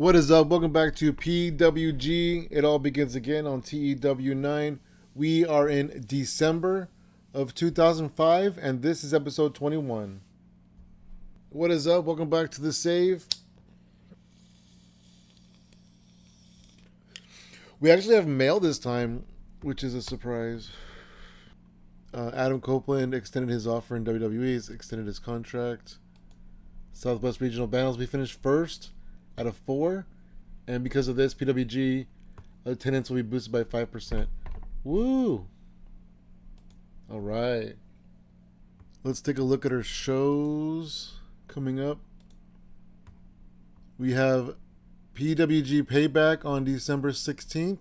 What is up? Welcome back to PWG. It all begins again on TEW 9. We are in December of 2005, and this is episode 21. What is up? Welcome back to the save. We actually have mail this time, which is a surprise. Adam Copeland extended his offer in WWE. He's extended his contract. Southwest Regional Battles, we finished first out of 4. And because of this, PWG attendance will be boosted by 5%. Woo! Alright. Let's take a look at our shows coming up. We have PWG Payback on December 16th.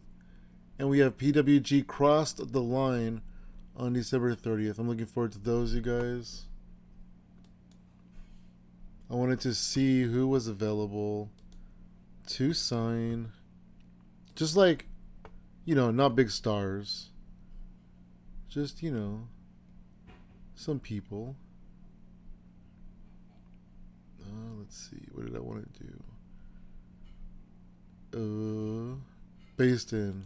And we have PWG Crossed the Line on December 30th. I'm looking forward to those, you guys. I wanted to see who was available to sign. Just like, not big stars. Just, some people. Let's see. What did I want to do? Based in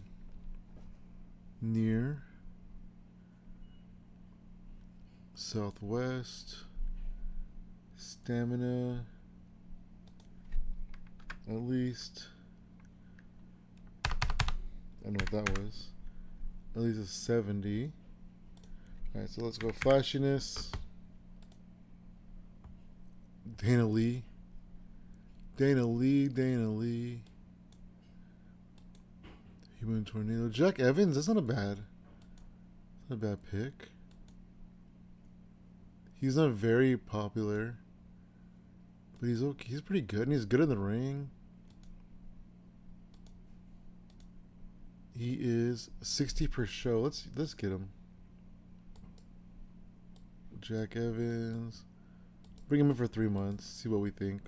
near Southwest. Stamina, at least, I know what that was, at least a 70. Alright, so let's go flashiness. Dana Lee. Human Tornado. Jack Evans, that's not a bad pick. He's not very popular, but he's okay. He's pretty good, and he's good in the ring. He is 60 per show. Let's get him. Jack Evans. Bring him in for 3 months. See what we think.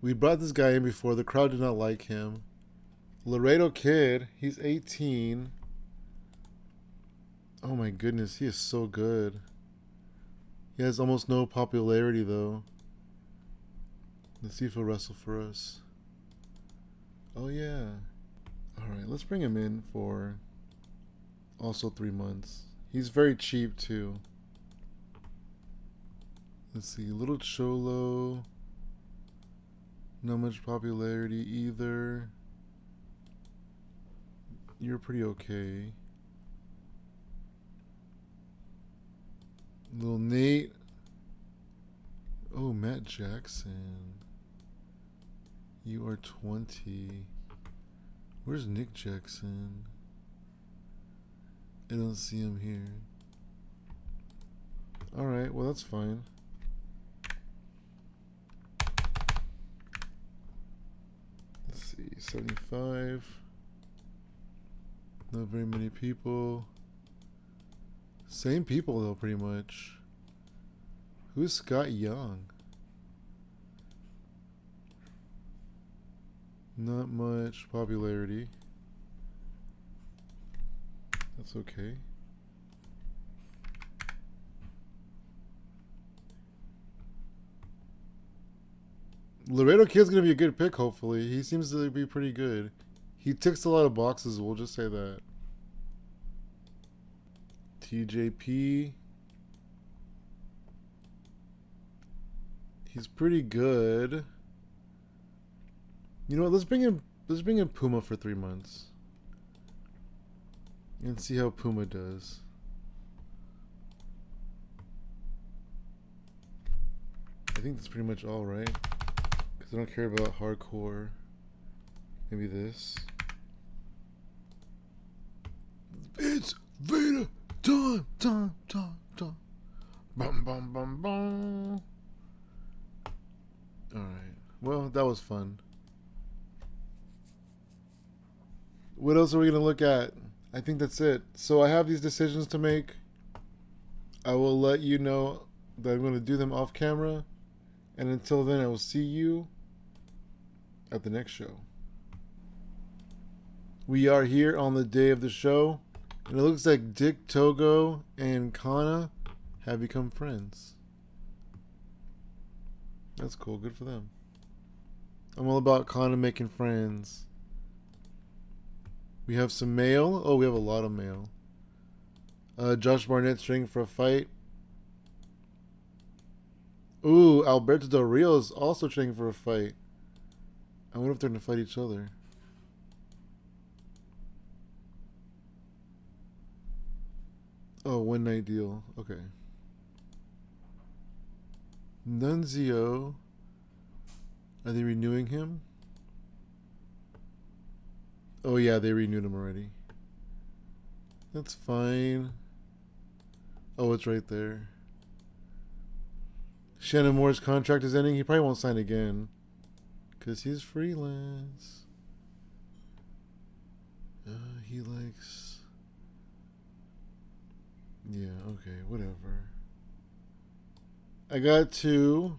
We brought this guy in before. The crowd did not like him. Laredo Kid. He's 18. Oh my goodness, he is so good. He has almost no popularity though. Let's see if he'll wrestle for us. Oh yeah. Alright, let's bring him in for also 3 months. He's very cheap too. Let's see, Little Cholo. Not much popularity either. You're pretty okay. Little Nate. Oh, Matt Jackson. You are 20. Where's Nick Jackson? I don't see him here. Alright, well that's fine. Let's see, 75. Not very many people. Same people though, pretty much. Who's Scott Young? Not much popularity. That's okay. Laredo Kid's gonna be a good pick, hopefully. He seems to be pretty good. He ticks a lot of boxes, we'll just say that. TJP. He's pretty good. You know what? Let's bring in Puma for 3 months. And see how Puma does. I think that's pretty much all, right? Because I don't care about hardcore. Maybe this. It's Veda! Time. Bum, bum, bum, bum. Alright. Well, that was fun. What else are we going to look at? I think that's it. So I have these decisions to make. I will let you know that I'm going to do them off camera. And until then, I will see you at the next show. We are here on the day of the show. And it looks like Dick Togo and Kana have become friends. That's cool. Good for them. I'm all about Kana making friends. We have some mail. Oh, we have a lot of mail. Josh Barnett training for a fight. Ooh, Alberto Del Rio is also training for a fight. I wonder if they're going to fight each other. Oh, one night deal. Okay. Nunzio. Are they renewing him? Oh, yeah, they renewed him already. That's fine. Oh, it's right there. Shannon Moore's contract is ending. He probably won't sign again. Because he's freelance. He likes... Yeah, okay, whatever. I got to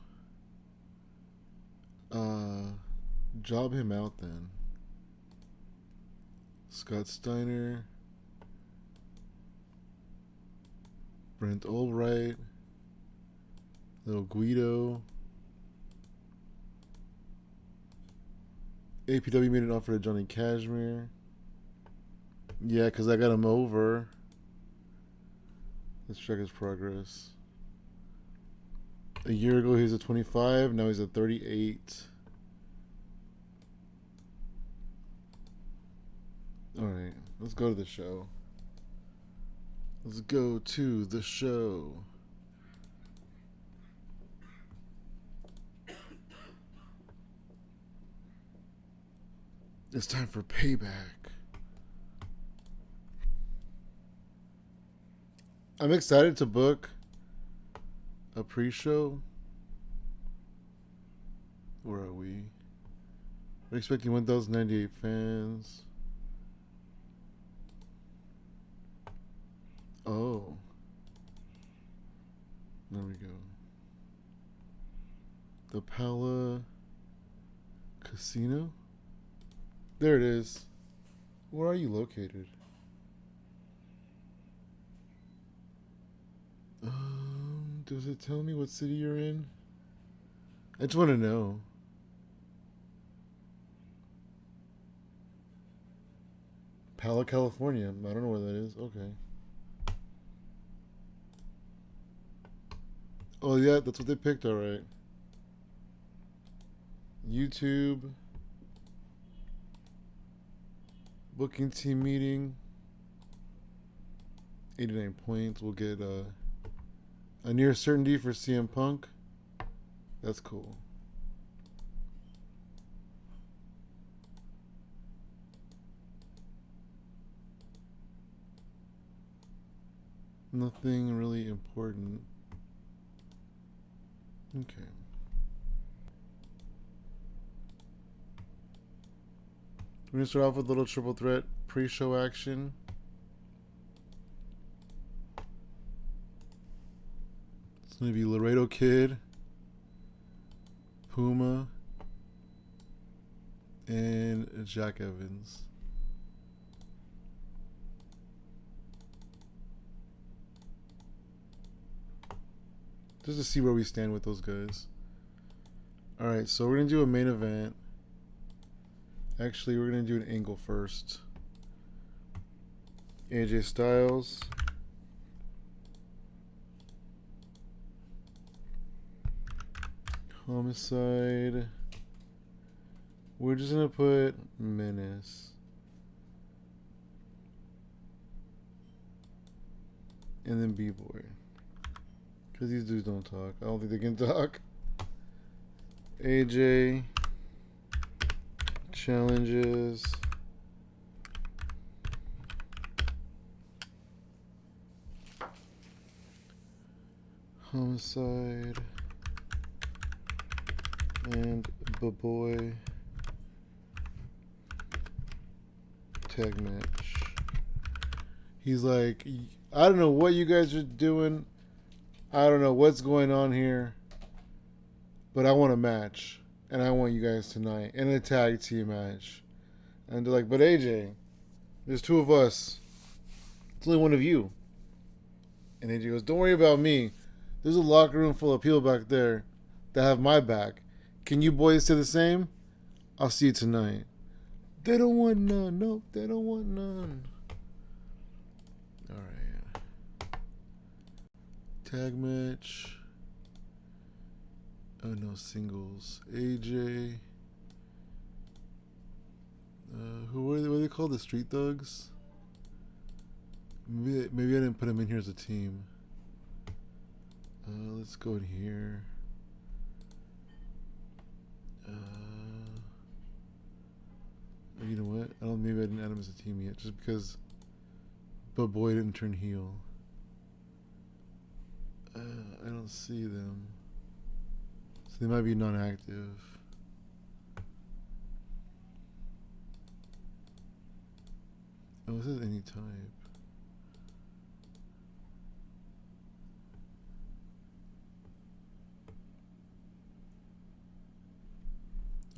job him out then. Scott Steiner. Brent Albright. Little Guido. APW made an offer to Johnny Cashmere. Yeah, because I got him over. Let's check his progress. A year ago he was at 25. Now he's at 38. Alright, let's go to the show. Let's go to the show. It's time for payback. I'm excited to book a pre-show. Where are we? We're expecting 1,098 fans. Oh. There we go. The Pala Casino? There it is. Where are you located? Does it tell me what city you're in? I just want to know. Pala, California. I don't know where that is. Okay. Oh, yeah, that's what they picked, alright. YouTube. Booking team meeting. 89 points. We'll get a near certainty for CM Punk. That's cool. Nothing really important. Okay. We're going to start off with a little triple threat pre-show action. It's going to be Laredo Kid, Puma, and Jack Evans. Just to see where we stand with those guys. Alright, so we're going to do a main event. Actually, we're going to do an angle first. AJ Styles. Homicide. We're just going to put Menace. And then B-Boy. Because these dudes don't talk. I don't think they can talk. AJ challenges Homicide and B-Boy tag match. He's like, I don't know what you guys are doing. I don't know what's going on here, but I want a match, and I want you guys tonight in a tag team match. And they're like, but AJ, there's two of us. It's only one of you. And AJ goes, don't worry about me. There's a locker room full of people back there that have my back. Can you boys say the same? I'll see you tonight. They don't want none. Nope, they don't want none. Alright. Tag match. Oh no, singles. AJ. What are they called? The Street Thugs? Maybe I didn't put them in here as a team. Let's go in here. You know what? Maybe I didn't add him as a team yet, just because. But boy didn't turn heel. I don't see them, so they might be non-active. Oh, it says any type.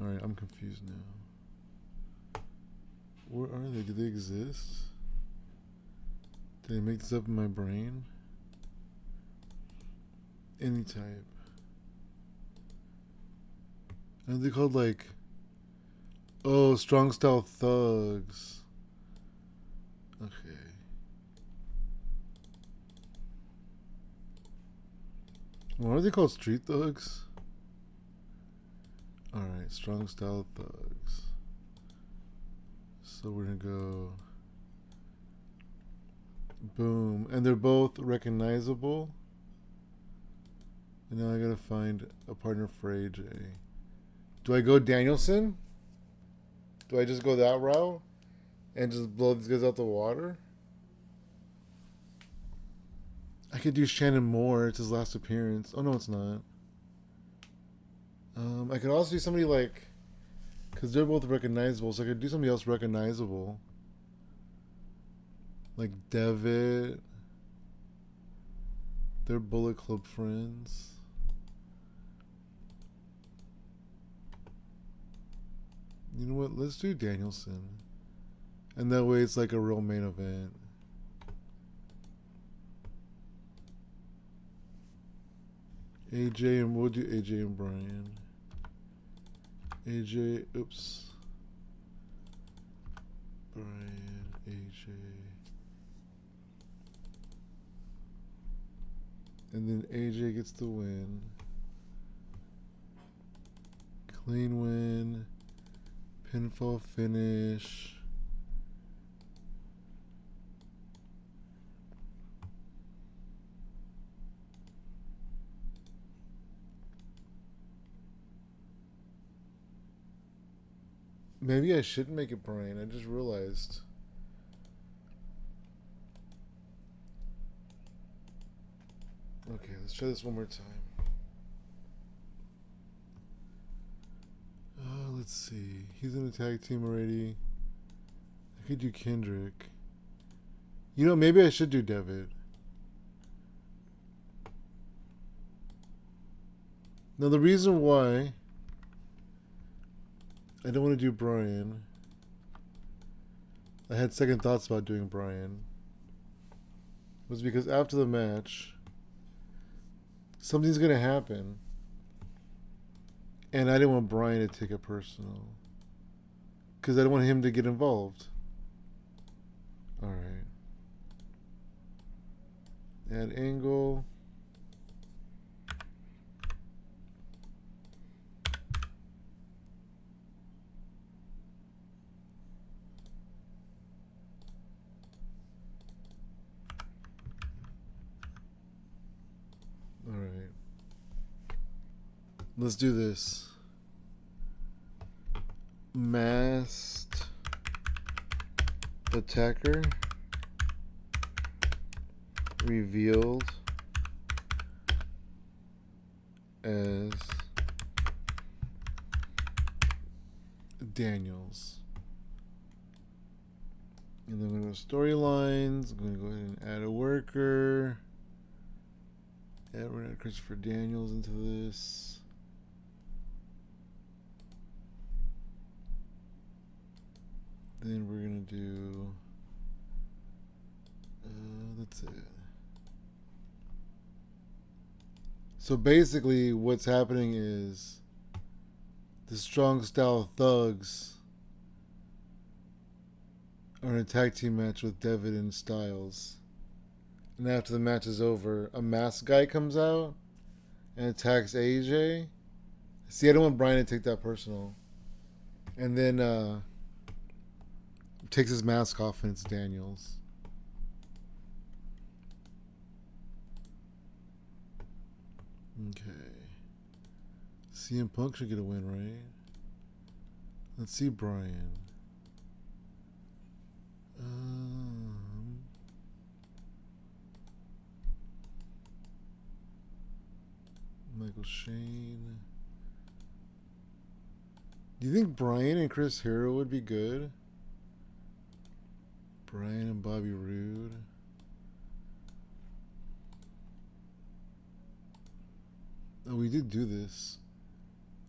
Alright, I'm confused now. Where are they? Do they exist? Did I make this up in my brain? Any type. Are they called like... Oh, strong style thugs. Okay. What are they called? Street thugs? Alright, strong style thugs. So we're gonna go... Boom. And they're both recognizable. And now I gotta find a partner for AJ. Do I go Danielson? Do I just go that route? And just blow these guys out the water? I could do Shannon Moore. It's his last appearance. Oh, no, it's not. I could also do somebody like... Because they're both recognizable, so I could do somebody else recognizable. Like Devitt. They're Bullet Club friends. You know what? Let's do Danielson. And that way it's like a real main event. AJ and we'll do AJ and Brian. AJ, oops. Brian, AJ. And then AJ gets the win. Clean win. Pinfall finish. Maybe I shouldn't make it Brian. I just realized. Okay, let's try this one more time. Let's see. He's in a tag team already. I could do Kendrick. You know, maybe I should do Devitt. Now, the reason why I don't want to do Brian, I had second thoughts about doing Brian, was because after the match, something's going to happen. And I didn't want Brian to take it personal. Because I didn't want him to get involved. Alright. Add angle. Alright. Let's do this. Masked attacker revealed as Daniels. And then we're going to go storylines. I'm going to go ahead and add a worker. Yeah, we're going to add Christopher Daniels into this. Then we're going to do, that's it. So basically, what's happening is the strong style thugs are in a tag team match with Devitt and Styles. And after the match is over, a masked guy comes out and attacks AJ. See, I don't want Brian to take that personal. And then takes his mask off and it's Daniels. Okay. CM Punk should get a win, right? Let's see Brian. Michael Shane. Do you think Brian and Chris Hero would be good? Brian and Bobby Roode. Oh, we did do this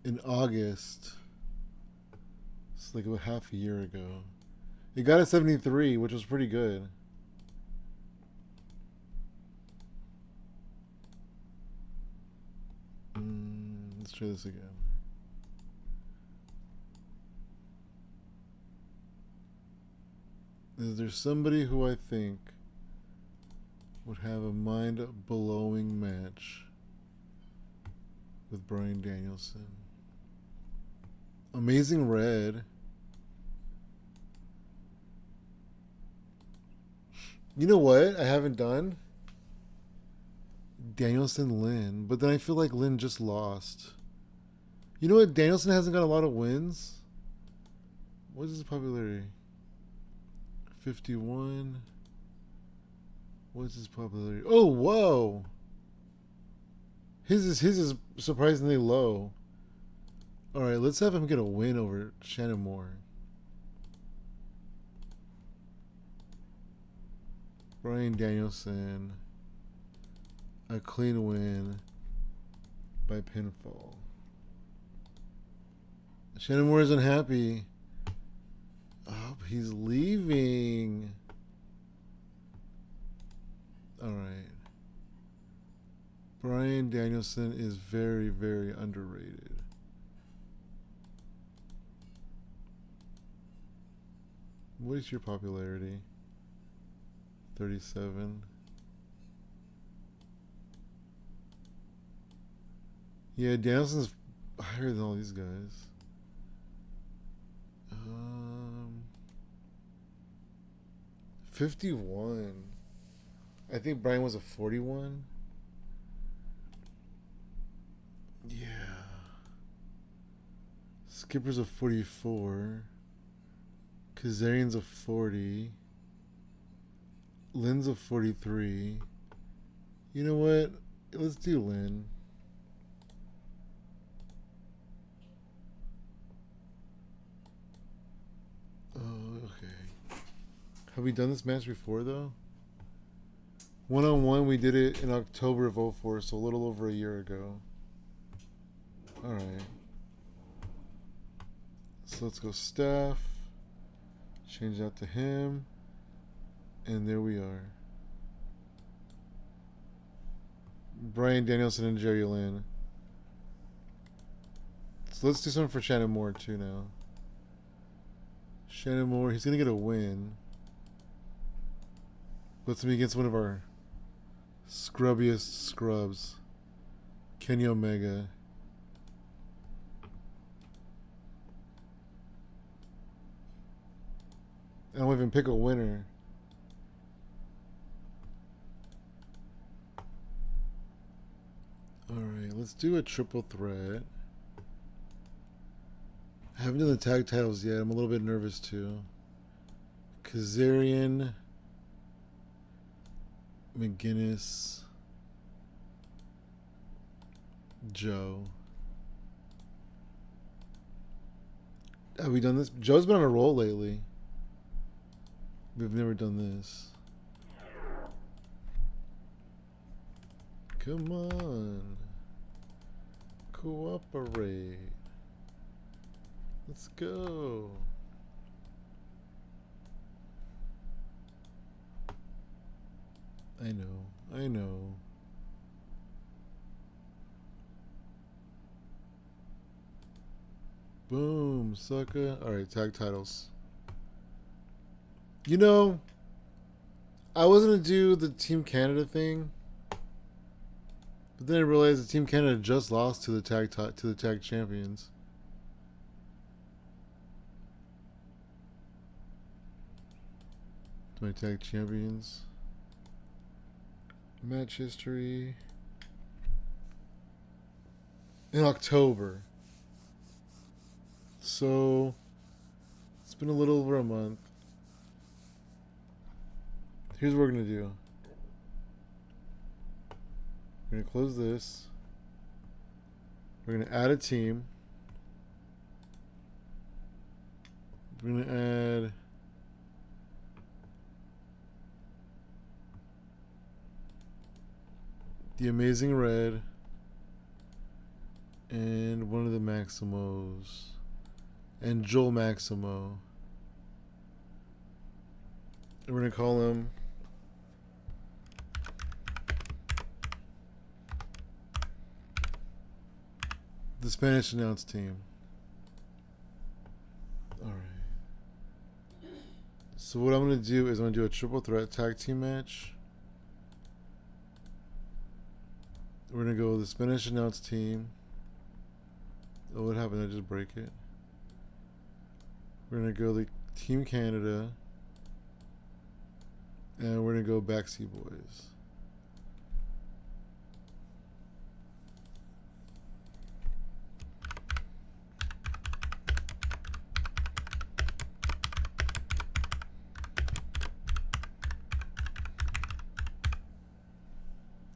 in August. It's like about half a year ago. It got a 73, which was pretty good. Let's try this again. Is there somebody who I think would have a mind-blowing match with Bryan Danielson? Amazing Red. You know what I haven't done? Danielson Lynn. But then I feel like Lynn just lost. You know what? Danielson hasn't got a lot of wins. What is his popularity? 51. What's his popularity? Oh, whoa. His is surprisingly low. Alright, let's have him get a win over Shannon Moore. Bryan Danielson. A clean win by pinfall. Shannon Moore is unhappy. Oh, he's leaving. Alright. Bryan Danielson is very, very underrated. What is your popularity? 37. Yeah, Danielson's higher than all these guys. 51. I think Brian was a 41. Yeah. Skipper's a 44. Kazarian's a 40. Lynn's a 43. You know what? Let's do Lynn. Oh, okay. Have we done this match before, though? One-on-one, we did it in October of 04, so a little over a year ago. Alright. So let's go Steph. Change that to him. And there we are. Bryan Danielson and Jerry Lynn. So let's do something for Shannon Moore, too, now. Shannon Moore, he's going to get a win. Puts him against one of our scrubbiest scrubs. Kenny Omega. I don't even pick a winner. Alright, let's do a triple threat. I haven't done the tag titles yet. I'm a little bit nervous too. Kazarian, McGinnis, Joe. Have we done this? Joe's been on a roll lately. We've never done this. Come on. Cooperate. Let's go. I know. Boom, sucker. Alright, tag titles. You know, I was gonna do the Team Canada thing, but then I realized that Team Canada just lost to the tag champions. To my tag champions. Match history. In October. So it's been a little over a month. Here's what we're gonna do. We're gonna close this. We're gonna add a team. We're gonna add the Amazing Red and one of the Maximos and Joel Maximo. And we're gonna call him the Spanish announce team. Alright. So what I'm gonna do is I'm gonna do a triple threat tag team match. We're gonna go with the Spanish announce team. Oh, what happened? I just break it. We're gonna go the Team Canada. And we're gonna go Backseat Boys.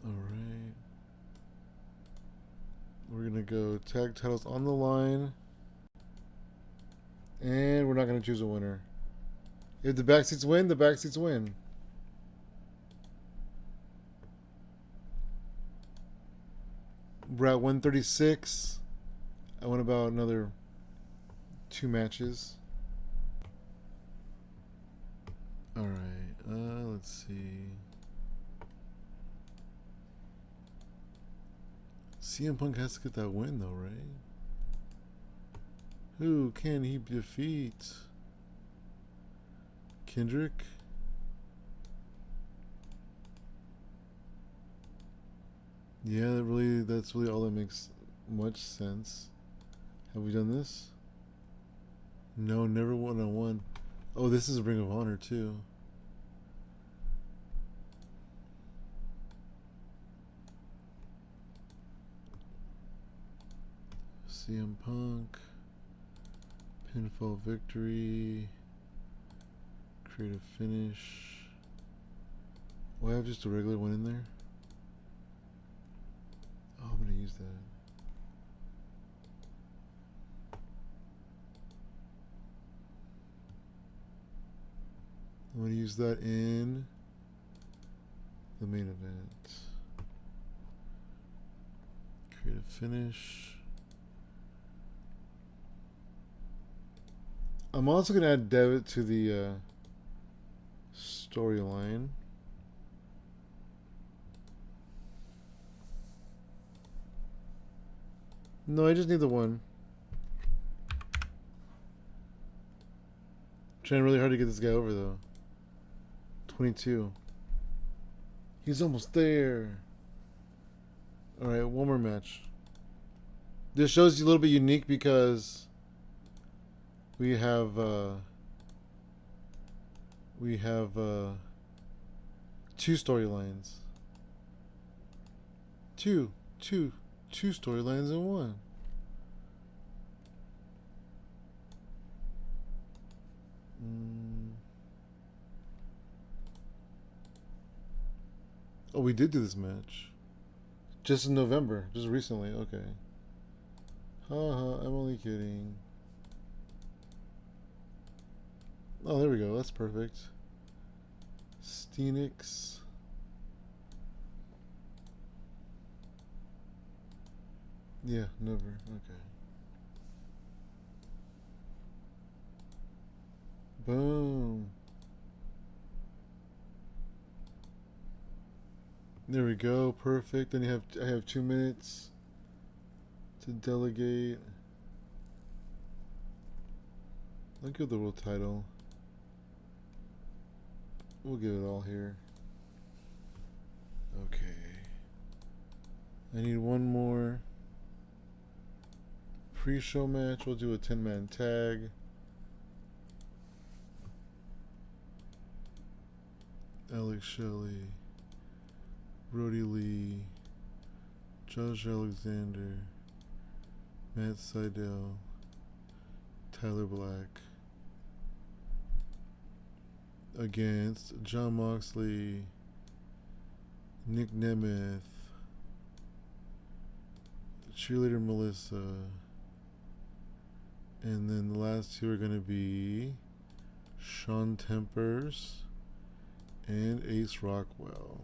Alright. We're gonna go tag titles on the line. And we're not gonna choose a winner. If the backseats win, the backseats win. We're at 136. I went about another 2 matches. Alright, let's see. CM Punk has to get that win though, right? Who can he defeat? Kendrick? Yeah, that's really all that makes much sense. Have we done this? No, never 1-on-1. Oh, this is Ring of Honor too. CM Punk. Pinfall victory. Creative finish. Oh, I have just a regular one in there? Oh, I'm gonna use that. I'm gonna use that in the main event. Creative finish. I'm also gonna add Devitt to the storyline. No, I just need the one. I'm trying really hard to get this guy over though. 22. He's almost there. Alright, one more match. This show's a little bit unique because we have 2 storylines. Two storylines in one. Oh, we did do this match. Just in November. Just recently. Okay. Haha, I'm only kidding. Oh, there we go. That's perfect. Steenix. Yeah, never. Okay. Boom. There we go. Perfect. Then I have 2 minutes to delegate. I'll give the world title. We'll give it all here. Okay. I need one more pre-show match. We'll do a 10-man tag. Alex Shelley, Brody Lee, Josh Alexander, Matt Sydal, Tyler Black against John Moxley, Nick Nemeth, Cheerleader Melissa, and then the last two are going to be Sean Tempers and Ace Rockwell.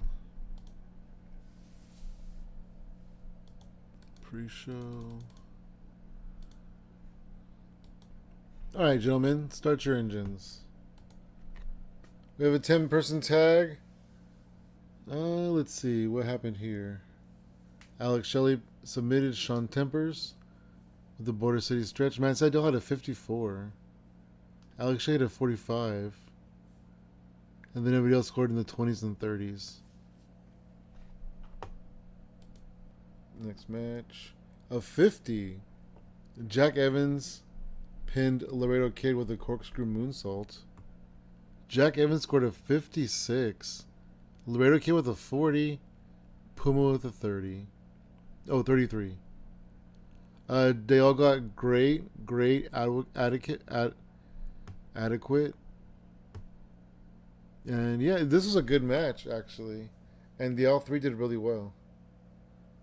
Pre-show. Alright, gentlemen, start your engines. We have a 10-person tag. Let's see what happened here. Alex Shelley submitted Sean Tempers with the Border City stretch. Matt Sydal had a 54. Alex Shelley had a 45. And then everybody else scored in the 20s and 30s. Next match. A 50. Jack Evans pinned Laredo Kid with a corkscrew moonsault. Jack Evans scored a 56. Laredo Kid with a 40. Puma with a 30. Oh, 33. They all got great adequate. And yeah, this was a good match, actually. And the all three did really well.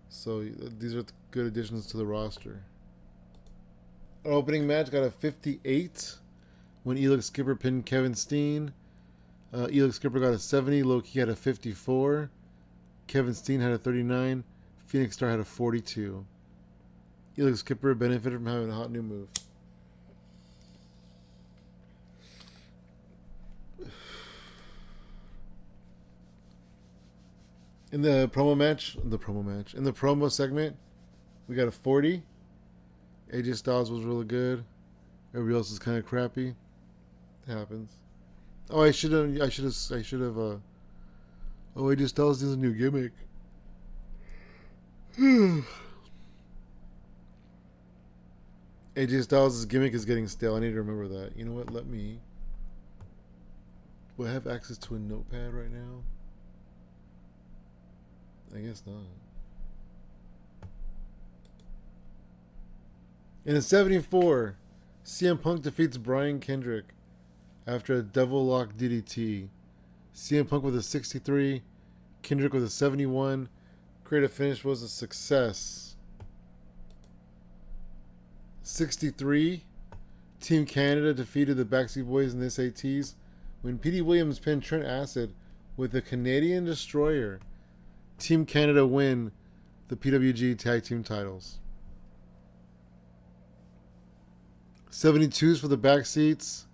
So these are good additions to the roster. Our opening match got a 58 when Elix Skipper pinned Kevin Steen. Elix Skipper got a 70. Low-Key had a 54. Kevin Steen had a 39. Phoenix Star had a 42. Elix Skipper benefited from having a hot new move. In the promo segment, we got a 40. AJ Styles was really good. Everybody else is kind of crappy. It happens. Oh, I should have. Oh, AJ Styles needs a new gimmick. AJ Styles' gimmick is getting stale. I need to remember that. You know what? Do I have access to a notepad right now? I guess not. In a 74, CM Punk defeats Brian Kendrick after a double lock DDT. CM Punk with a 63, Kendrick with a 71. Creative finish was a success. 63, Team Canada defeated the Backstreet Boys in the SATs when Petey Williams pinned Trent Acid with a Canadian Destroyer. Team Canada win the PWG Tag Team titles. 72s for the backseats,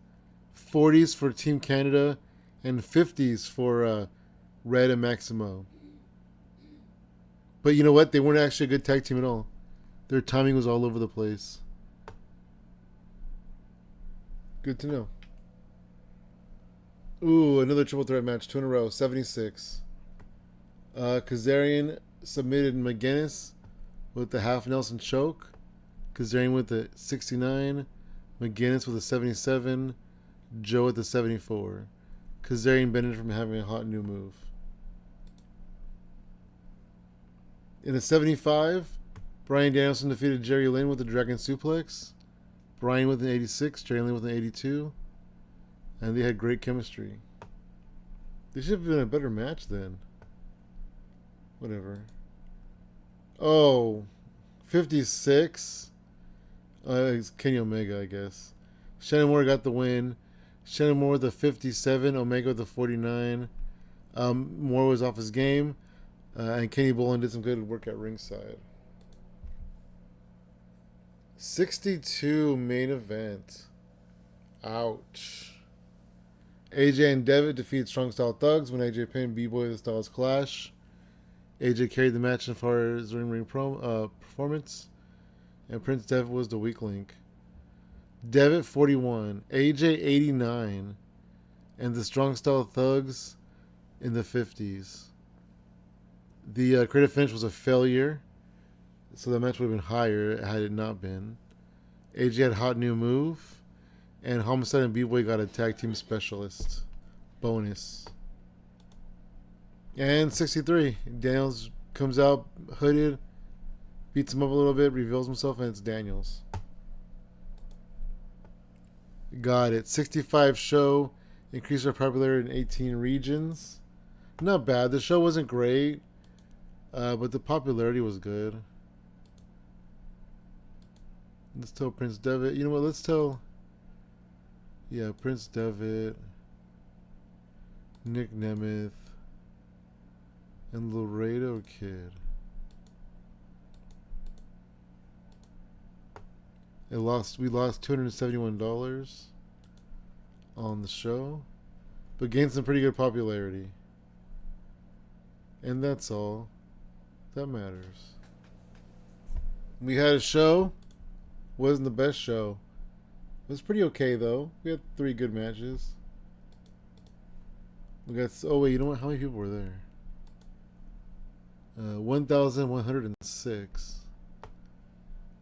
40s for Team Canada, and 50s for Red and Maximo. But you know what? They weren't actually a good tag team at all. Their timing was all over the place. Good to know. Ooh, another triple threat match, 2 in a row, 76. Kazarian submitted McGuinness with the half Nelson choke. Kazarian with the 69. McGuinness with a 77. Joe with the 74. Kazarian benefited from having a hot new move. In a 75, Bryan Danielson defeated Jerry Lynn with the Dragon Suplex. Bryan with an 86. Jerry Lynn with an 82. And they had great chemistry. They should have been a better match then. Whatever. Oh, 56. It's Kenny Omega, I guess. Shannon Moore got the win. Shannon Moore with the 57. Omega with the 49. Moore was off his game. And Kenny Bolin did some good work at ringside. 62 main event. Ouch. AJ and Devitt defeat Strong Style Thugs when AJ pinned B-Boy the Styles Clash. AJ carried the match as far as ring performance, and Prince Devitt was the weak link. Devitt 41, AJ 89, and the Strong Style Thugs in the 50s. The creative finish was a failure, so the match would have been higher had it not been. AJ had hot new move, and Homicide and B-Boy got a tag team specialist bonus. And 63, Daniels comes out hooded, beats him up a little bit, reveals himself, and it's Daniels. Got it. 65 show, increased our popularity in 18 regions. Not bad. The show wasn't great, but the popularity was good. Let's tell Prince Devitt. You know what? Let's tell. Yeah, Prince Devitt, Nick Nemeth, and Laredo Kid. We lost $271 on the show, but gained some pretty good popularity. And that's all that matters. We had a show. Wasn't the best show. It was pretty okay though. We had 3 good matches. We got. Oh wait, you know what? How many people were there? 1,106.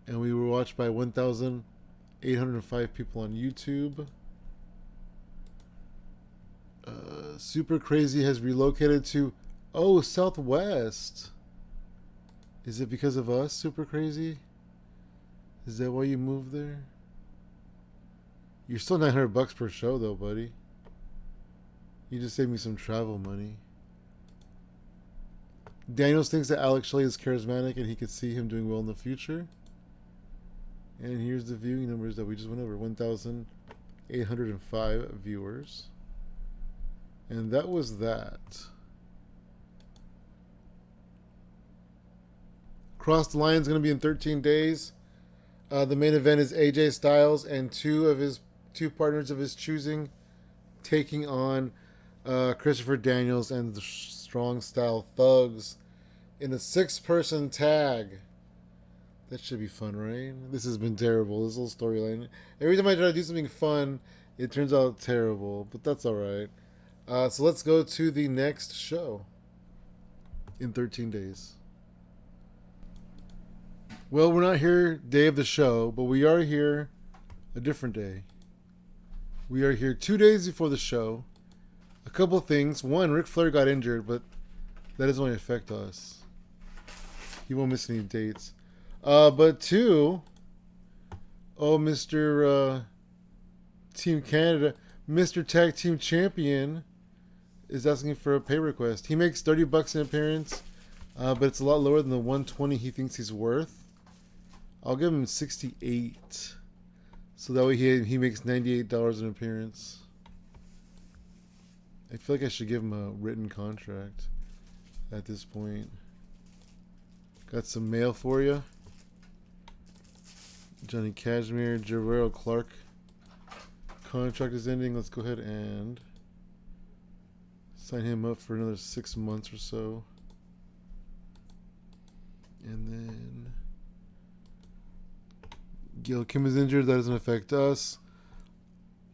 And we were watched by 1,805 people on YouTube. Super Crazy has relocated to Southwest. Is it because of us, Super Crazy? Is that why you moved there? You're still $900 per show though, buddy. You just saved me some travel money. Daniels thinks that Alex Shelley is charismatic and he could see him doing well in the future. And here's the viewing numbers that we just went over. 1,805 viewers. And that was that. Cross the Line is going to be in 13 days. The main event is AJ Styles and two partners of his choosing taking on Christopher Daniels and the Strong Style Thugs in a 6-person tag. That should be fun, right? This has been terrible, this whole storyline. Every time I try to do something fun, it turns out terrible, but that's alright. So let's go to the next show in 13 days. Well, we're not here day of the show, but we are here a different day. We are here 2 days before the show. A couple things. One, Ric Flair got injured, but that doesn't really affect us. He won't miss any dates. But 2, Mr. Team Canada, Mr. Tag Team Champion is asking for a pay request. He makes $30 an appearance, but it's a lot lower than the $120 he thinks he's worth. I'll give him 68, so that way he makes $98 an appearance. I feel like I should give him a written contract at this point. Got some mail for you. Johnny Cashmere, Jarrell Clark. Contract is ending. Let's go ahead and sign him up for another 6 months or so. And then Gil Kim is injured. That doesn't affect us.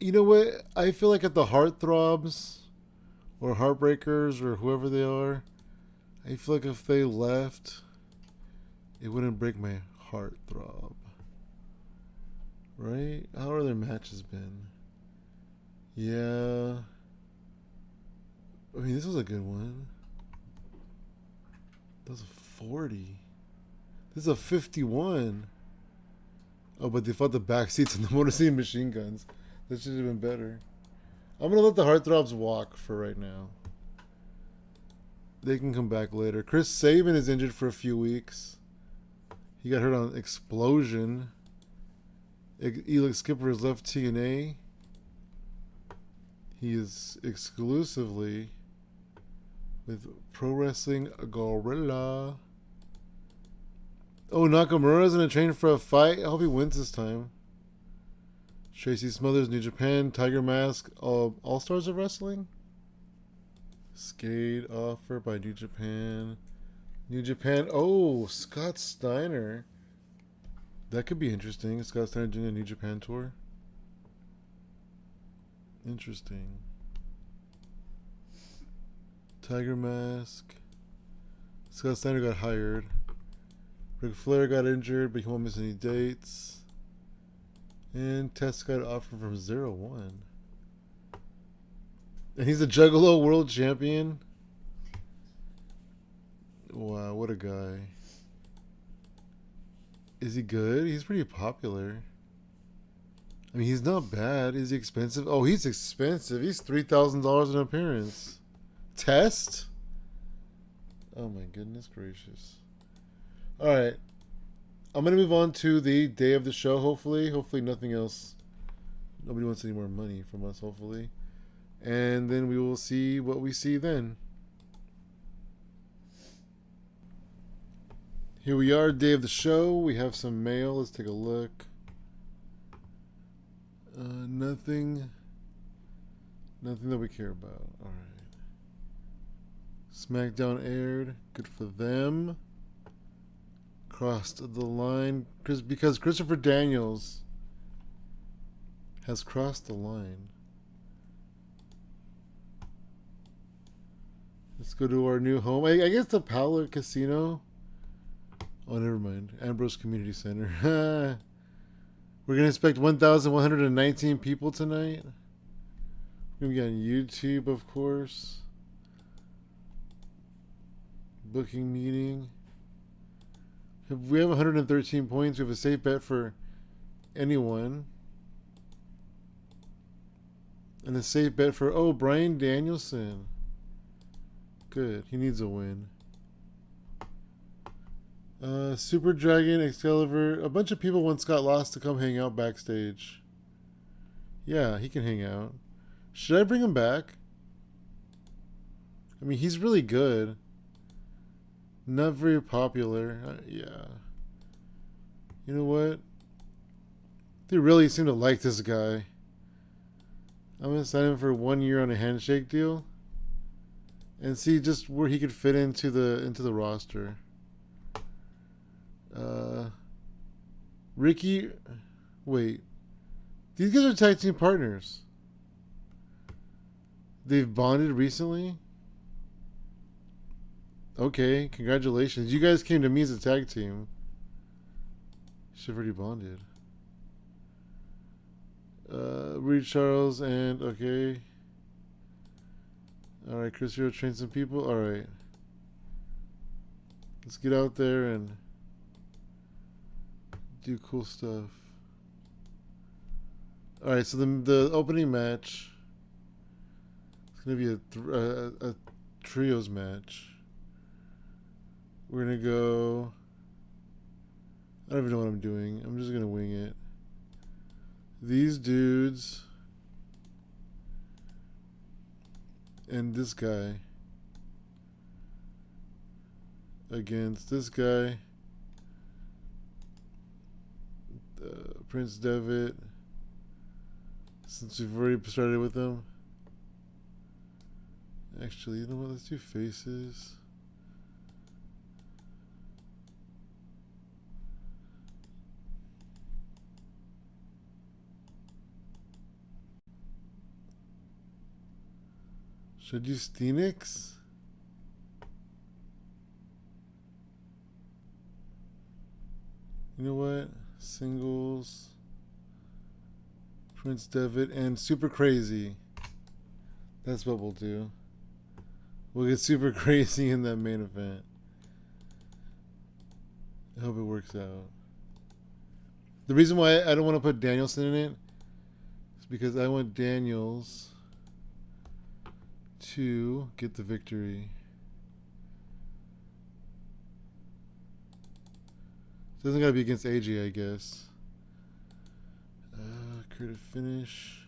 You know what? I feel like at the Heartthrobs or Heartbreakers or whoever they are, I feel like if they left, it wouldn't break my heartthrob. Right? How are their matches been? Yeah. I mean, this was a good one. That was a 40. This is a 51. Oh, but they fought the back seats and the Motor City Machine Guns. That should have been better. I'm going to let the Heartthrobs walk for right now. They can come back later. Chris Sabin is injured for a few weeks. He got hurt on Explosion. Elix Skipper has left TNA. He is exclusively with Pro Wrestling Gorilla. Oh, Nakamura's in a train for a fight. I hope he wins this time. Tracy Smothers, New Japan, Tiger Mask, All Stars of Wrestling. Skate offer by New Japan. New Japan. Oh, Scott Steiner. That could be interesting. Scott Steiner doing a New Japan tour. Interesting. Tiger Mask. Scott Steiner got hired. Ric Flair got injured, but he won't miss any dates. And Test got offered from 0-1. And he's a Juggalo World Champion. Wow, what a guy. Is he good? He's pretty popular. I mean, he's not bad. Is he expensive? Oh, he's expensive. He's $3,000 an appearance. Test? Oh my goodness gracious. Alright. I'm going to move on to the day of the show, hopefully. Hopefully nothing else. Nobody wants any more money from us, hopefully. And then we will see what we see then. Here we are, day of the show. We have some mail. Let's take a look. Nothing that we care about. All right. SmackDown aired. Good for them. Crossed the line because Christopher Daniels has crossed the line. Let's go to our new home. I guess the Palo Casino. Oh, never mind. Ambrose Community Center. We're going to expect 1,119 people tonight. We're going to be on YouTube, of course. Booking meeting. We have 113 points. We have a safe bet for anyone. And a safe bet for, Bryan Danielson. Good. He needs a win. Super Dragon, Excalibur. A bunch of people want Scott Lost to come hang out backstage. Yeah, he can hang out. Should I bring him back? I mean, he's really good. Not very popular. Yeah. You know what? They really seem to like this guy. I'm going to sign him for 1 year on a handshake deal. And see just where he could fit into the roster. Ricky, wait. These guys are tag team partners. They've bonded recently? Okay, congratulations. You guys came to me as a tag team. Should have already bonded. Reed Charles and, okay. Alright, Chris Hero trained some people. Alright. Let's get out there and do cool stuff. Alright, so the opening match is going to be a trios match. We're going to go... I don't even know what I'm doing. I'm just going to wing it. These dudes and this guy against this guy, Prince Devitt, since we've already started with them. Actually, you know what? Let's do faces. Should I do Steenix? You know what? Singles. Prince Devitt and Super Crazy. That's what we'll do. We'll get Super Crazy in that main event. I hope it works out. The reason why I don't want to put Danielson in it is because I want Daniels to get the victory. It doesn't gotta be against AJ, I guess. Creative finish.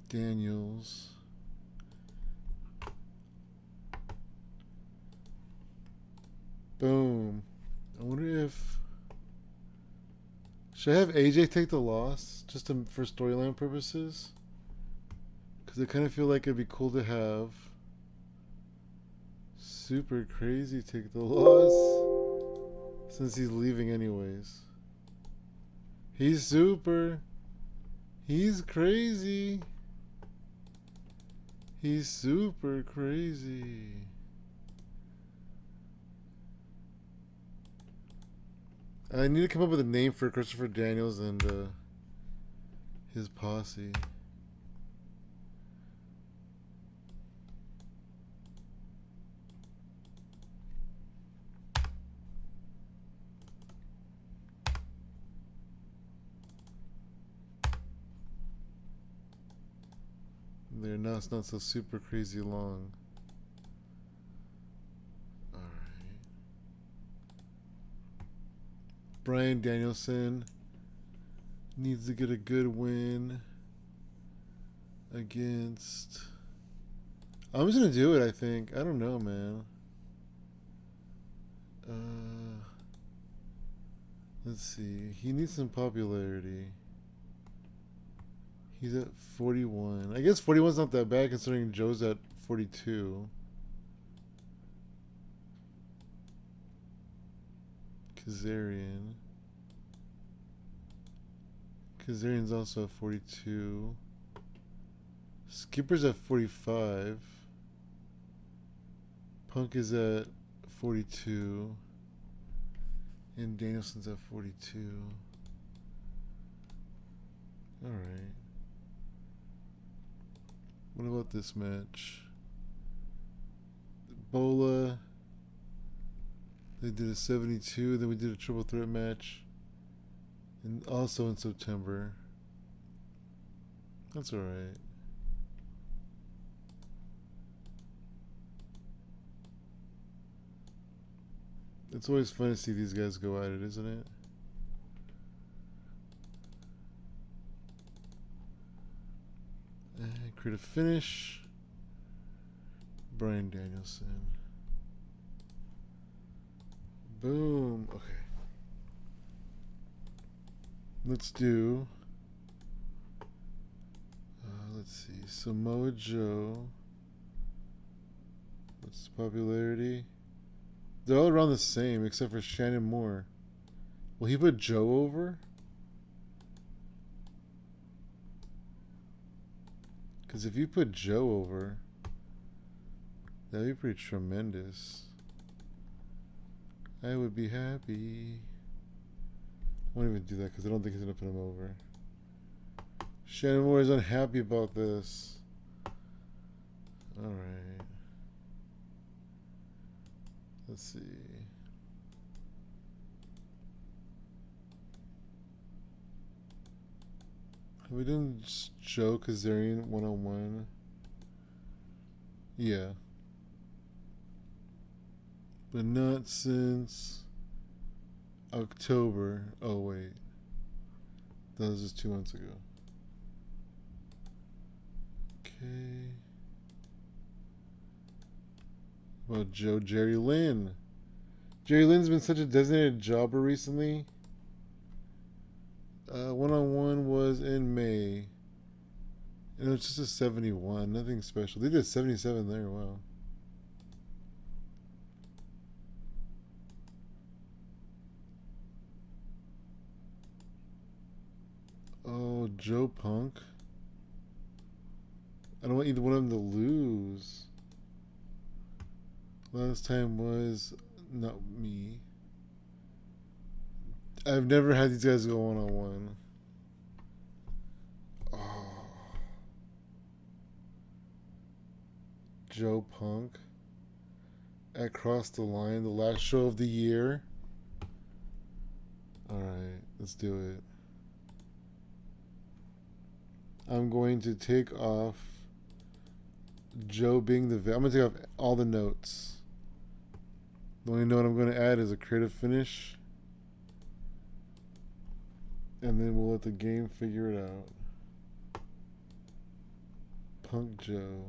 Daniels. Boom. I wonder if... Should I have AJ take the loss just for storyline purposes? Because I kind of feel like it'd be cool to have Super Crazy take the loss since he's leaving anyways. He's super. He's crazy. He's super crazy. I need to come up with a name for Christopher Daniels and his posse. There, now it's not so super crazy long. Alright. Bryan Danielson needs to get a good win against... I'm just gonna do it, I think. I don't know, man. Let's see. He needs some popularity. He's at 41. I guess 41's not that bad considering Joe's at 42. Kazarian. Kazarian's also at 42. Skipper's at 45. Punk is at 42. And Danielson's at 42. Alright. What about this match? Bola. They did a 72. Then we did a triple threat match. And also in September. That's alright. It's always fun to see these guys go at it, isn't it? And create a finish. Bryan Danielson. Boom. Okay. Let's do. Let's see. Samoa Joe. What's the popularity? They're all around the same except for Shannon Moore. Will he put Joe over? Because if you put Joe over, that'd be pretty tremendous. I would be happy. I won't even do that because I don't think he's going to put him over. Shannon Moore is unhappy about this. Alright. Let's see. Have we done Joe Kazarian one-on-one? Yeah. But not since October. Oh, wait. That was just 2 months ago. Okay. Well, Jerry Lynn. Jerry Lynn's been such a designated jobber recently. One-on-one was in May. And it was just a 71. Nothing special. They did 77 there. Wow. Oh, Joe Punk. I don't want either one of them to lose. Last time was not me. I've never had these guys go one-on-one. Oh. Joe Punk. At Cross the Line, the last show of the year. Alright, let's do it. I'm going to take off Joe being the... I'm going to take off all the notes. The only note I'm going to add is a creative finish. And then we'll let the game figure it out. Punk Joe.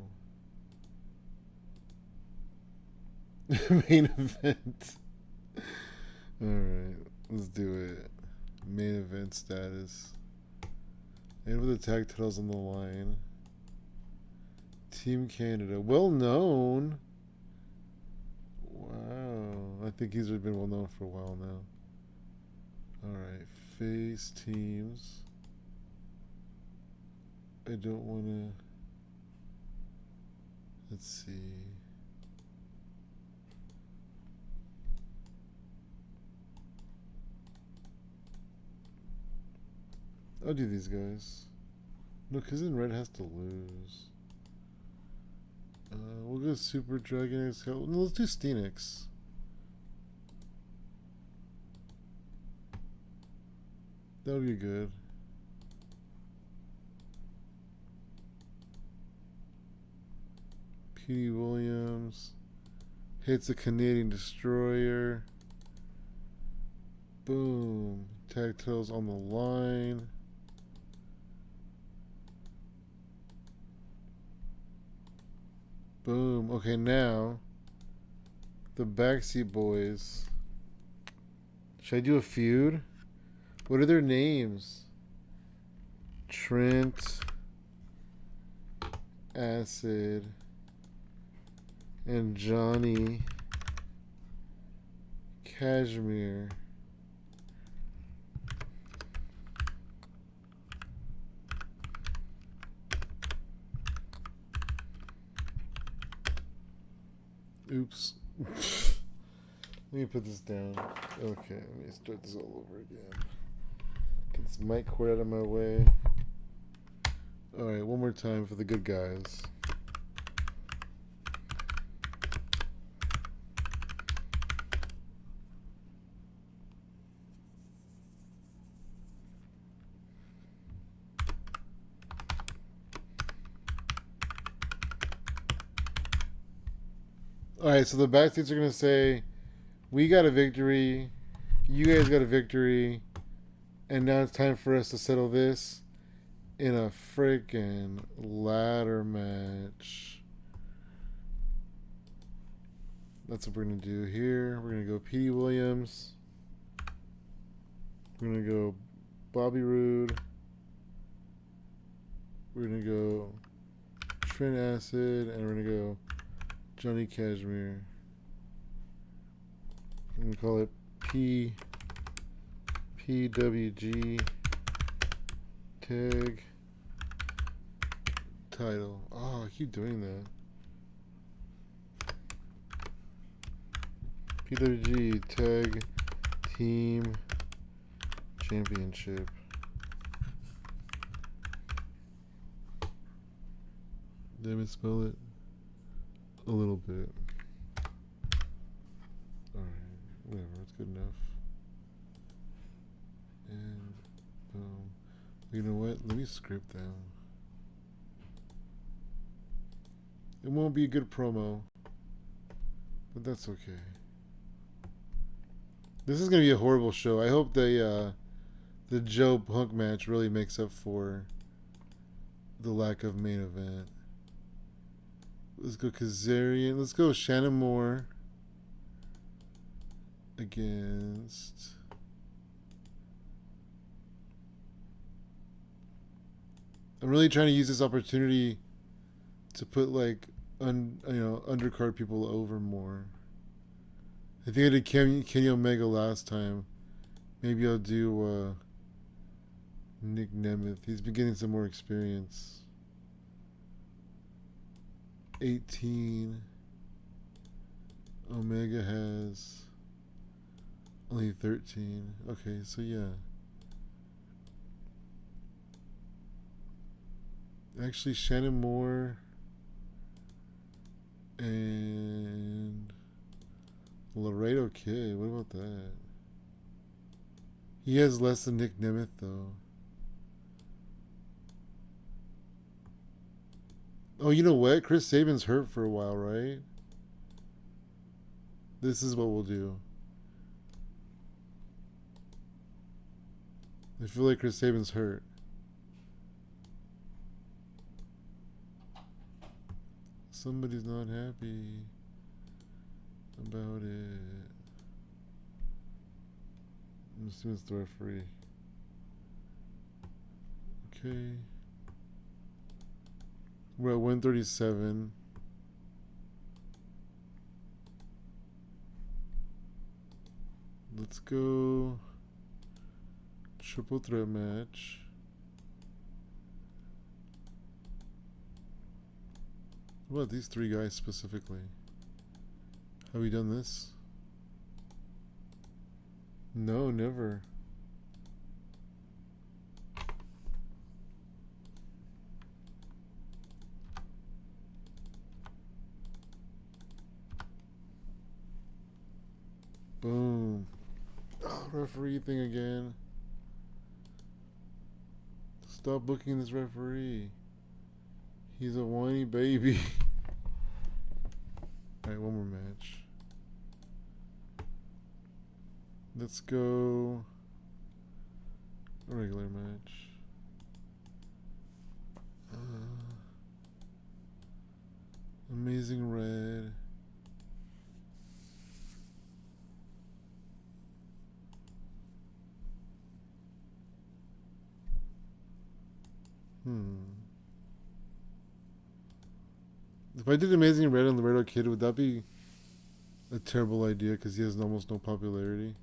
Main event. Alright, let's do it. Main event status. And with the tag titles on the line. Team Canada. Well known. Wow. I think he's been well known for a while now. Alright. Face teams. I don't want to. Let's see. I'll do these guys. No, because then Red has to lose. We'll go Super Dragon X. No, let's do Steenix. That would be good. P.D. Williams hits a Canadian Destroyer. Boom. Tag tails on the line. Boom. Okay, now the Backseat Boys. Should I do a feud? What are their names? Trent, Acid, and Johnny Cashmere. Oops. Let me put this down. Okay, let me start this all over again. Get this mic cord out of my way. Alright, one more time for the good guys. Alright, so the backseats are going to say, we got a victory, you guys got a victory, and now it's time for us to settle this in a freaking ladder match. That's what we're going to do here. We're going to go P.D. Williams. We're going to go Bobby Roode. We're going to go Trent Acid, and we're going to go Johnny Cashmere. I'm going to call it PWG tag title. Oh, I keep doing that. PWG tag team championship. Did I misspell it? A little bit. Alright, whatever, that's good enough. And boom. You know what? Let me script down. It won't be a good promo, but that's okay. This is gonna be a horrible show. I hope the Joe Punk match really makes up for the lack of main event. Let's go Kazarian. Let's go Shannon Moore against I'm really trying to use this opportunity to put like undercard people over more. I think I did Kenny Omega last time. Maybe I'll do Nick Nemeth. He's been getting some more experience. 18. Omega has only 13. Okay, so yeah. Actually, Shannon Moore and Laredo Kid. What about that? He has less than Nick Nemeth, though. Oh, you know what? Chris Sabin's hurt for a while, right? This is what we'll do. I feel like Chris Sabin's hurt. Somebody's not happy about it. I'm assuming it's the referee. Okay. We're at 137. Let's go triple threat match. What about these three guys specifically? Have we done this? No, never. Boom. Oh, referee thing again. Stop booking this referee. He's a whiny baby. Alright, one more match. Let's go a regular match. Amazing Red. If I did Amazing Red on the Laredo Kid, would that be a terrible idea because he has almost no popularity?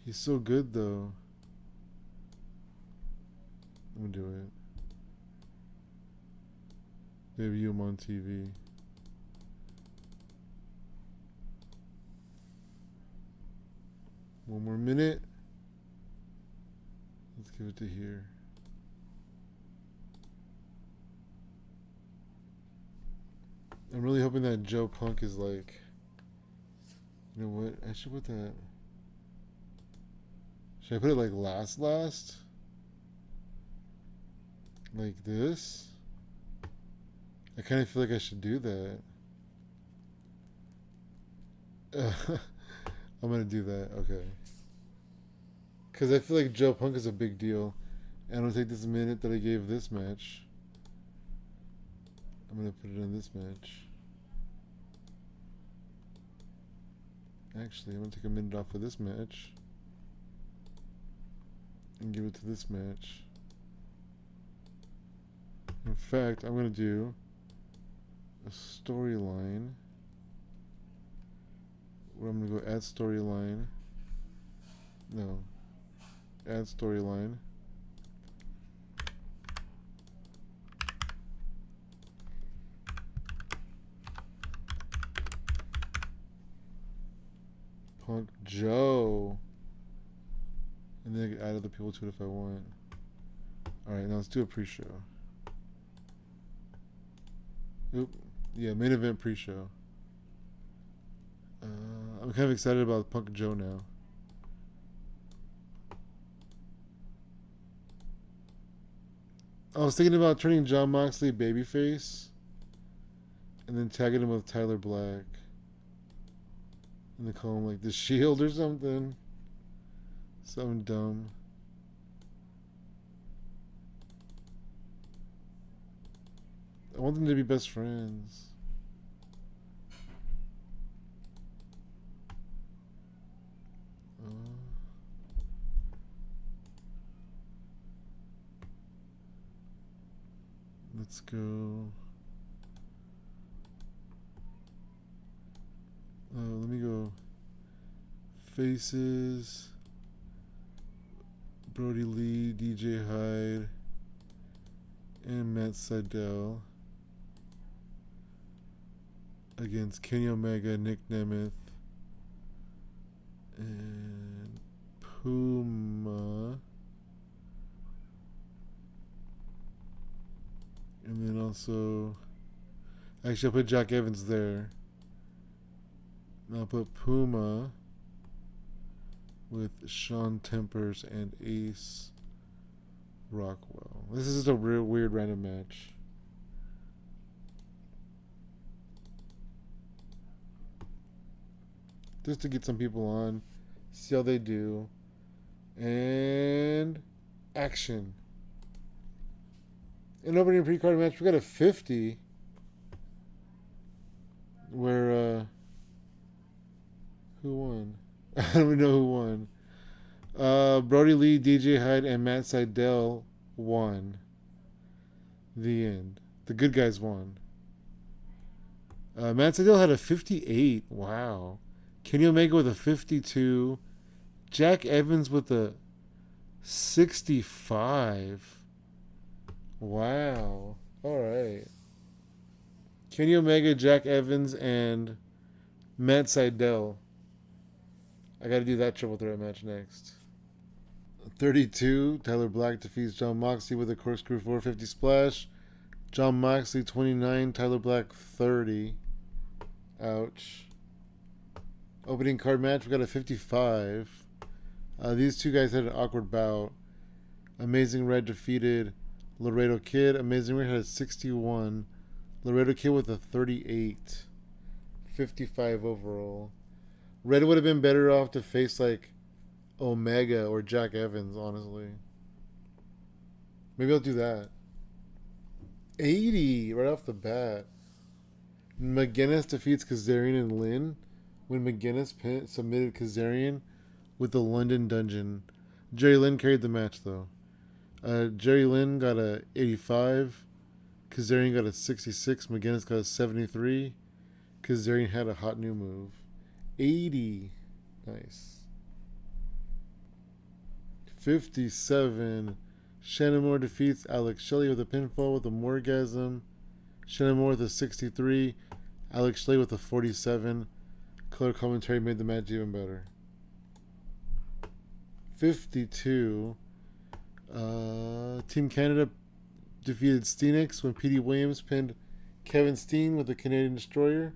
He's so good though. I'm gonna do it. Debut him on TV. One more minute. Let's give it to here. I'm really hoping that Joe Punk is like, you know what? I should put that. Should I put it like last? Like this? I kind of feel like I should do that. I'm gonna do that. Okay. Because I feel like Joe Punk is a big deal. And I'm gonna take this minute that I gave this match. I'm gonna put it in this match. Actually, I'm gonna take a minute off of this match and give it to this match. In fact, I'm gonna do a storyline where I'm gonna go add storyline. No. Add storyline. Punk Joe. And then I can add other people to it if I want. Alright, now let's do a pre-show. Oop. Yeah, main event pre-show. I'm kind of excited about Punk Joe now. I was thinking about turning Jon Moxley babyface and then tagging him with Tyler Black. And they call him like the Shield or something. Something dumb. I want them to be best friends. Let's go. Let me go. Faces. Brody Lee, DJ Hyde, and Matt Sydal against Kenny Omega, Nick Nemeth, and Puma. And then also, actually I'll put Jack Evans there. And I'll put Puma with Sean Tempers and Ace Rockwell. This is just a real weird random match. Just to get some people on, see how they do. And action. An opening pre-card match. We got a 50 where who won? I don't even know who won. Brody Lee, DJ Hyde, and Matt Sydal won. The end. The good guys won. Matt Sydal had a 58. Wow. Kenny Omega with a 52. Jack Evans with a 65. Wow. All right. Kenny Omega, Jack Evans, and Matt Sydal. I got to do that triple threat match next. 32, Tyler Black defeats Jon Moxley with a corkscrew 450 splash. Jon Moxley 29, Tyler Black 30. Ouch. Opening card match, we got a 55. These two guys had an awkward bout. Amazing Red defeated Laredo Kid. Amazing Red had a 61. Laredo Kid with a 38. 55 overall. Red would have been better off to face like Omega or Jack Evans, honestly. Maybe I'll do that. 80 right off the bat. McGuinness defeats Kazarian and Lynn when McGuinness submitted Kazarian with the London Dungeon. Jerry Lynn carried the match though. Jerry Lynn got a 85. Kazarian got a 66. McGuinness got a 73. Kazarian had a hot new move. 80. Nice. 57. Shannon Moore defeats Alex Shelley with a pinfall with a Morgasm. Shannon Moore with a 63. Alex Shelley with a 47. Color commentary made the match even better. 52. Team Canada defeated Steenix when Petey Williams pinned Kevin Steen with the Canadian Destroyer.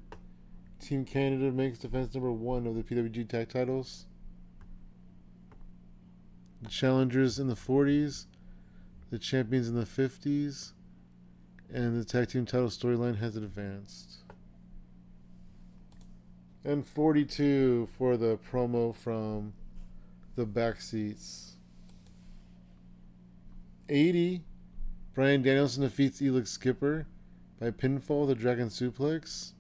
Team Canada makes defense number 1 of the PWG tag titles. The challengers in the 40s, the champions in the 50s, and the tag team title storyline has advanced. And 42 for the promo from the back seats. 80, Bryan Danielson defeats Elix Skipper by pinfall, the Dragon Suplex.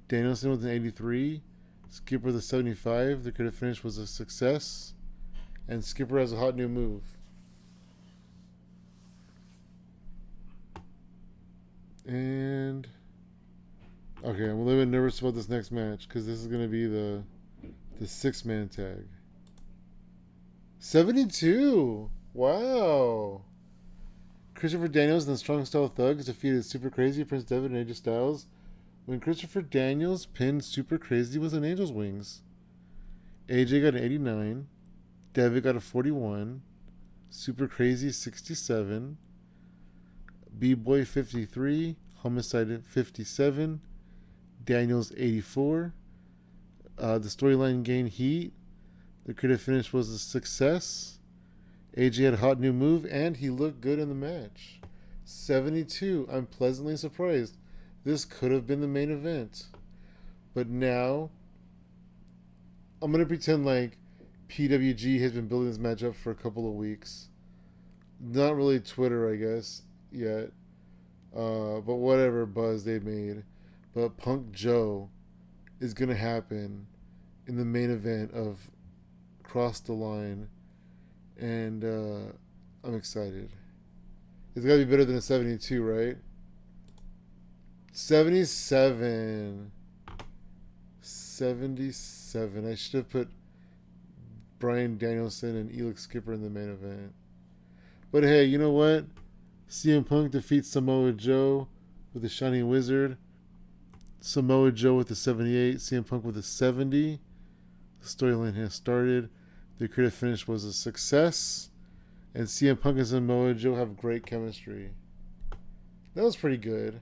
Danielson with an 83, Skipper with a 75. The creative finish was a success, and Skipper has a hot new move. And okay, I'm a little bit nervous about this next match because this is going to be the 6-man tag. 72. Wow. Christopher Daniels and the Strong Style Thugs defeated Super Crazy, Prince Devitt, and AJ Styles when Christopher Daniels pinned Super Crazy with an Angel's Wings. AJ got an 89. Devitt got a 41. Super Crazy 67. B-Boy 53. Homicide 57. Daniels 84. The storyline gained heat. The creative finish was a success. AJ had a hot new move, and he looked good in the match. 72. I'm pleasantly surprised. This could have been the main event. But now, I'm going to pretend like PWG has been building this match up for a couple of weeks. Not really Twitter, I guess, yet. But whatever buzz they made. But Punk Joe is going to happen in the main event of Cross the Line. And I'm excited. It's got to be better than a 72, right? 77. 77. I should have put Bryan Danielson and Elix Skipper in the main event. But hey, you know what? CM Punk defeats Samoa Joe with the Shining Wizard. Samoa Joe with the 78. CM Punk with the 70. The storyline has started. The creative finish was a success. And CM Punk and Samoa Joe have great chemistry. That was pretty good.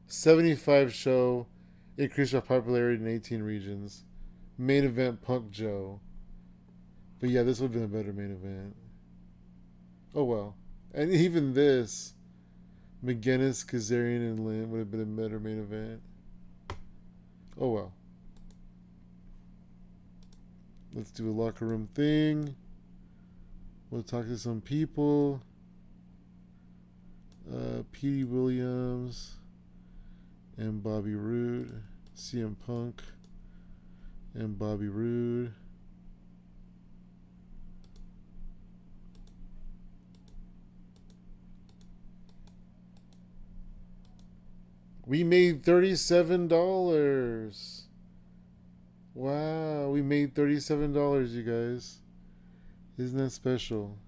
75 show, increased our popularity in 18 regions. Main event Punk Joe. But yeah, this would have been a better main event. Oh well. And even this, McGuinness, Kazarian, and Lynn would have been a better main event. Oh well. Let's do a locker room thing. We'll talk to some people. Petey Williams and Bobby Roode. CM Punk and Bobby Roode. We made $37. Wow, we made $37, you guys. Isn't that special?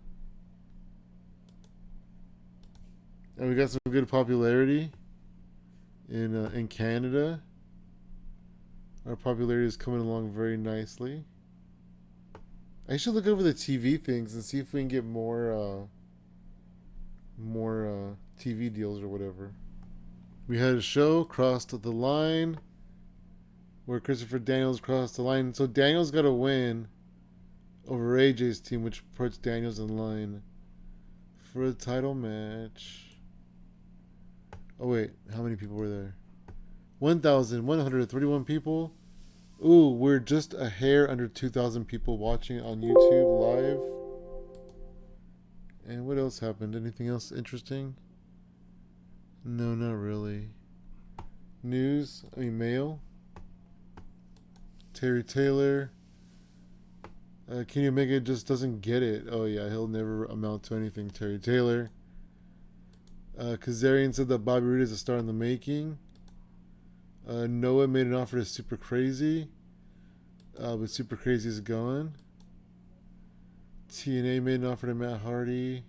And we got some good popularity in Canada. Our popularity is coming along very nicely. I should look over the TV things and see if we can get more TV deals or whatever. We had a show crossed the line where Christopher Daniels crossed the line. So Daniels got a win over AJ's team, which puts Daniels in line for a title match. Oh wait, how many people were there? 1,131 people. Ooh, we're just a hair under 2,000 people watching on YouTube live. And what else happened? Anything else interesting? No, not really. News, mail. Terry Taylor. Kenny Omega just doesn't get it. Oh yeah, he'll never amount to anything, Terry Taylor. Kazarian said that Bobby Roode is a star in the making. Noah made an offer to Super Crazy. But Super Crazy is gone. TNA made an offer to Matt Hardy.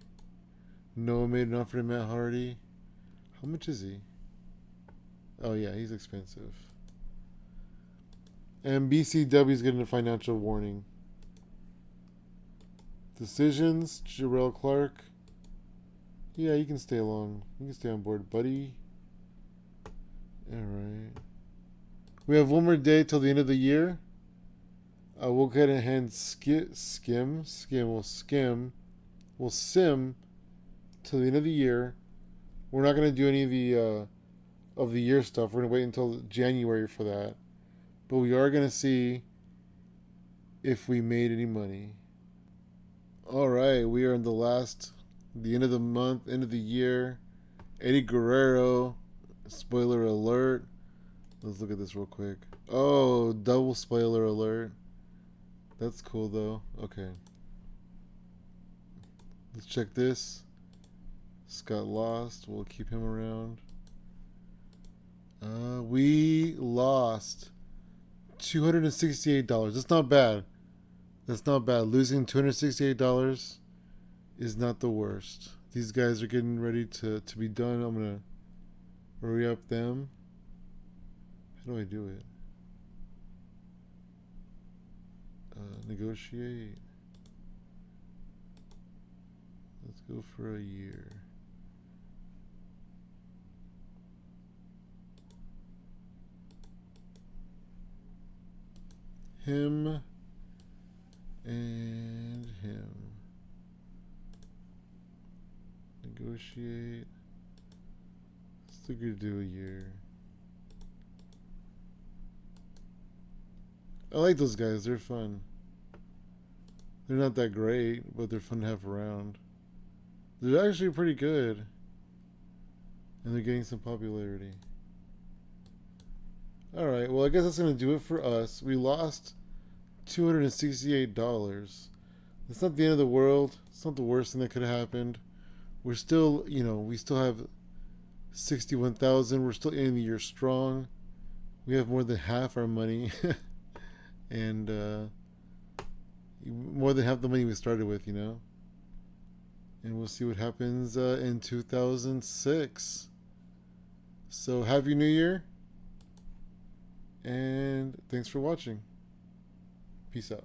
Noah made an offer to Matt Hardy. How much is he? Oh yeah, he's expensive. And BCW is getting a financial warning. Decisions, Jarrell Clark. Yeah, you can stay along. You can stay on board, buddy. Alright. We have one more day till the end of the year. We'll go ahead and We'll sim till the end of the year. We're not going to do any of the year stuff. We're going to wait until January for that. But we are going to see if we made any money. Alright, we are in the end of the month, end of the year. Eddie Guerrero, spoiler alert. Let's look at this real quick. Oh, double spoiler alert. That's cool though. Okay. Let's check this. Scott lost. We'll keep him around. We lost $268. That's not bad. That's not bad. Losing $268 is not the worst. These guys are getting ready to be done. I'm going to hurry up them. How do I do it? Negotiate. Let's go for a year. Him and him. Negotiate. Still gonna do a year. I like those guys. They're fun. They're not that great, but they're fun to have around. They're actually pretty good. And they're getting some popularity. Alright, well I guess that's going to do it for us. We lost $268. It's not the end of the world. It's not the worst thing that could have happened. We're still, we still have 61,000. We're still ending the year strong. We have more than half our money. And more than half the money we started with, And we'll see what happens in 2006. So happy New Year. And thanks for watching. Peace out.